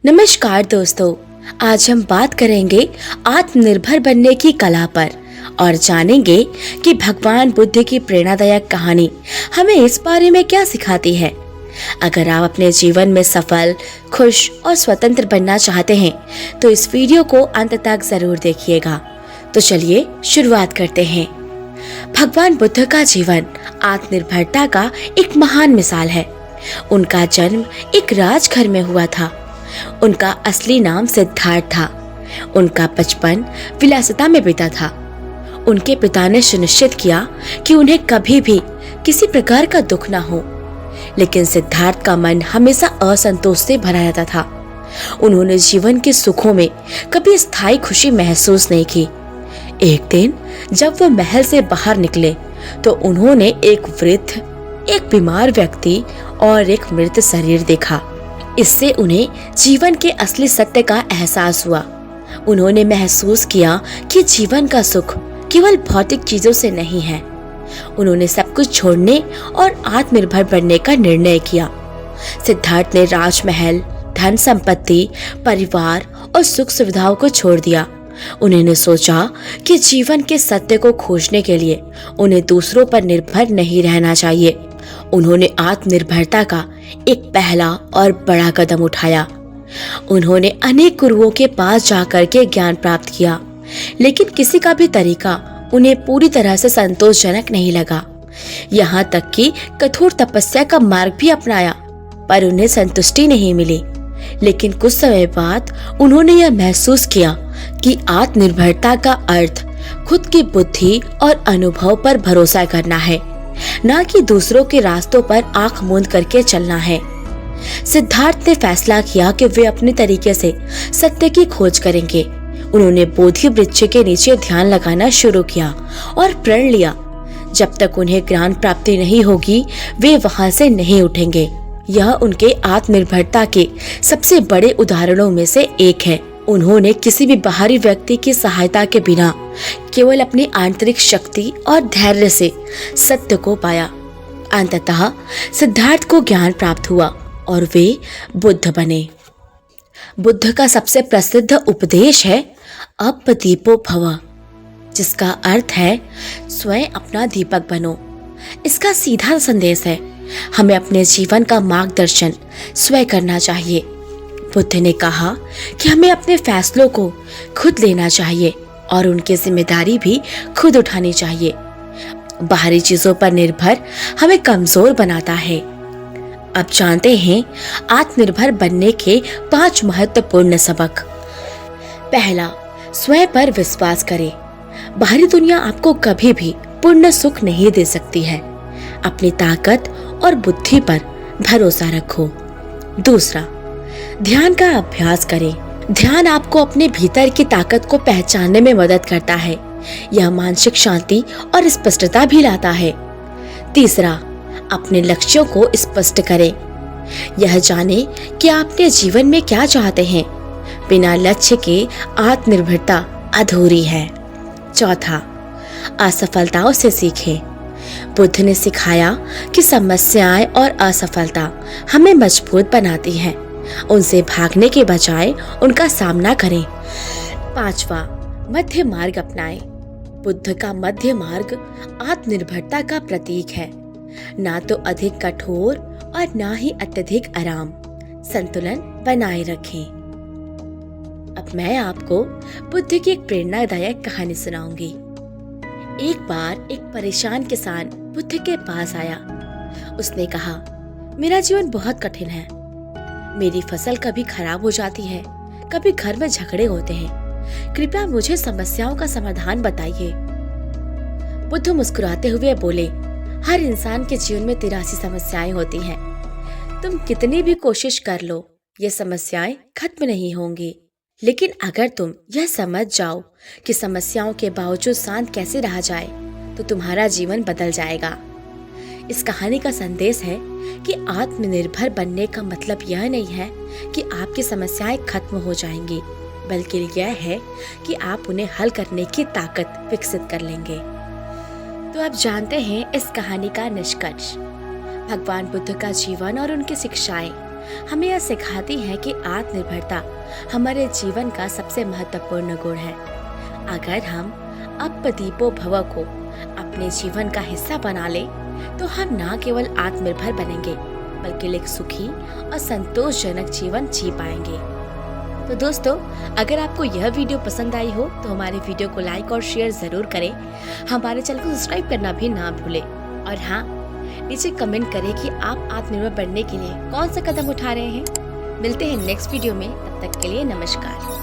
नमस्कार दोस्तों, आज हम बात करेंगे आत्मनिर्भर बनने की कला पर और जानेंगे कि भगवान बुद्ध की प्रेरणादायक कहानी हमें इस बारे में क्या सिखाती है। अगर आप अपने जीवन में सफल, खुश और स्वतंत्र बनना चाहते हैं तो इस वीडियो को अंत तक जरूर देखिएगा। तो चलिए शुरुआत करते हैं। भगवान बुद्ध का जीवन आत्मनिर्भरता का एक महान मिसाल है। उनका जन्म एक राजघर में हुआ था। उनका असली नाम सिद्धार्थ था। उनका बचपन विलासिता में बीता था। उनके पिता ने सुनिश्चित किया कि उन्हें कभी भी किसी प्रकार का दुख न हो, लेकिन सिद्धार्थ का मन हमेशा असंतोष से भरा रहता था। उन्होंने जीवन के सुखों में कभी स्थायी खुशी महसूस नहीं की। एक दिन जब वो महल से बाहर निकले तो उन्होंने एक वृद्ध, एक बीमार व्यक्ति और एक मृत शरीर देखा। इससे उन्हें जीवन के असली सत्य का एहसास हुआ। उन्होंने महसूस किया कि जीवन का सुख केवल भौतिक चीजों से नहीं है। उन्होंने सब कुछ छोड़ने और आत्मनिर्भर बनने का निर्णय किया। सिद्धार्थ ने राजमहल, धन संपत्ति, परिवार और सुख सुविधाओं को छोड़ दिया। उन्होंने सोचा कि जीवन के सत्य को खोजने के लिए उन्हें दूसरों पर निर्भर नहीं रहना चाहिए। उन्होंने आत्मनिर्भरता का एक पहला और बड़ा कदम उठाया। उन्होंने अनेक गुरुओं के पास जाकर के ज्ञान प्राप्त किया, लेकिन किसी का भी तरीका उन्हें पूरी तरह से संतोषजनक नहीं लगा। यहाँ तक कि कठोर तपस्या का मार्ग भी अपनाया, पर उन्हें संतुष्टि नहीं मिली। लेकिन कुछ समय बाद उन्होंने यह महसूस किया कि आत्मनिर्भरता का अर्थ खुद की बुद्धि और अनुभव पर भरोसा करना है, न कि दूसरों के रास्तों पर आंख मूंद करके चलना है। सिद्धार्थ ने फैसला किया कि वे अपने तरीके से सत्य की खोज करेंगे। उन्होंने बोधि वृक्ष के नीचे ध्यान लगाना शुरू किया और प्रण लिया, जब तक उन्हें ज्ञान प्राप्ति नहीं होगी वे वहां से नहीं उठेंगे। यह उनके आत्मनिर्भरता के सबसे बड़े उदाहरणों में से एक है। उन्होंने किसी भी बाहरी व्यक्ति की सहायता के बिना केवल अपनी आंतरिक शक्ति और धैर्य से सत्य को पाया। अंततः सिद्धार्थ को ज्ञान प्राप्त हुआ और वे बुद्ध बने। बुद्ध का सबसे प्रसिद्ध उपदेश है अब दीपो भव, जिसका अर्थ है स्वयं अपना दीपक बनो। इसका सीधा संदेश है हमें अपने जीवन का मार्गदर्शन स्वयं करना चाहिए। बुद्ध ने कहा कि हमें अपने फैसलों को खुद लेना चाहिए और उनकी जिम्मेदारी भी खुद उठानी चाहिए। बाहरी चीजों पर निर्भर हमें कमजोर बनाता है। अब जानते हैं आत्मनिर्भर बनने के 5 महत्वपूर्ण सबक। पहला, स्वयं पर विश्वास करें। बाहरी दुनिया आपको कभी भी पूर्ण सुख नहीं दे सकती है। अपनी ताकत और बुद्धि पर भरोसा रखो। दूसरा, ध्यान का अभ्यास करें। ध्यान आपको अपने भीतर की ताकत को पहचानने में मदद करता है। यह मानसिक शांति और स्पष्टता भी लाता है। तीसरा, अपने लक्ष्यों को स्पष्ट करें। यह जाने कि आपने जीवन में क्या चाहते हैं। बिना लक्ष्य के आत्मनिर्भरता अधूरी है। चौथा, असफलताओं से सीखें। बुद्ध ने सिखाया कि समस्याएं और असफलता हमें मजबूत बनाती हैं। उनसे भागने के बजाय उनका सामना करें। पांचवा, मध्य मार्ग अपनाएं। बुद्ध का मध्य मार्ग आत्मनिर्भरता का प्रतीक है। ना तो अधिक कठोर और ना ही अत्यधिक आराम। संतुलन बनाए रखें। अब मैं आपको बुद्ध की एक प्रेरणादायक कहानी सुनाऊंगी। एक बार एक परेशान किसान बुद्ध के पास आया। उसने कहा, मेरा जीवन बहुत कठिन है। मेरी फसल कभी खराब हो जाती है, कभी घर में झगड़े होते हैं। कृपया मुझे समस्याओं का समाधान बताइए। बुद्ध मुस्कुराते हुए बोले, हर इंसान के जीवन में 83 समस्याएं होती हैं। तुम कितनी भी कोशिश कर लो, ये समस्याएं खत्म नहीं होंगी। लेकिन अगर तुम यह समझ जाओ कि समस्याओं के बावजूद शांत कैसे रहा जाए, तो तुम्हारा जीवन बदल जाएगा। इस कहानी का संदेश है कि आत्मनिर्भर बनने का मतलब यह नहीं है कि आपकी समस्याएं खत्म हो जाएंगी, बल्कि यह है कि आप उन्हें हल करने की ताकत विकसित कर लेंगे। तो अब जानते हैं इस कहानी का निष्कर्ष। भगवान बुद्ध का जीवन और उनकी शिक्षाएं हमें यह सिखाती है कि आत्मनिर्भरता हमारे जीवन का सबसे महत्वपूर्ण गुण है। अगर हम अपदीपो भव को अपने जीवन का हिस्सा बना ले तो हम न केवल आत्मनिर्भर बनेंगे बल्कि एक सुखी और संतोषजनक जीवन जी पाएंगे। तो दोस्तों, अगर आपको यह वीडियो पसंद आई हो तो हमारे वीडियो को लाइक और शेयर जरूर करें। हमारे चैनल को सब्सक्राइब करना भी ना भूलें और हाँ, नीचे कमेंट करें कि आप आत्मनिर्भर बनने के लिए कौन सा कदम उठा रहे हैं। मिलते हैं नेक्स्ट वीडियो में, तब तक के लिए नमस्कार।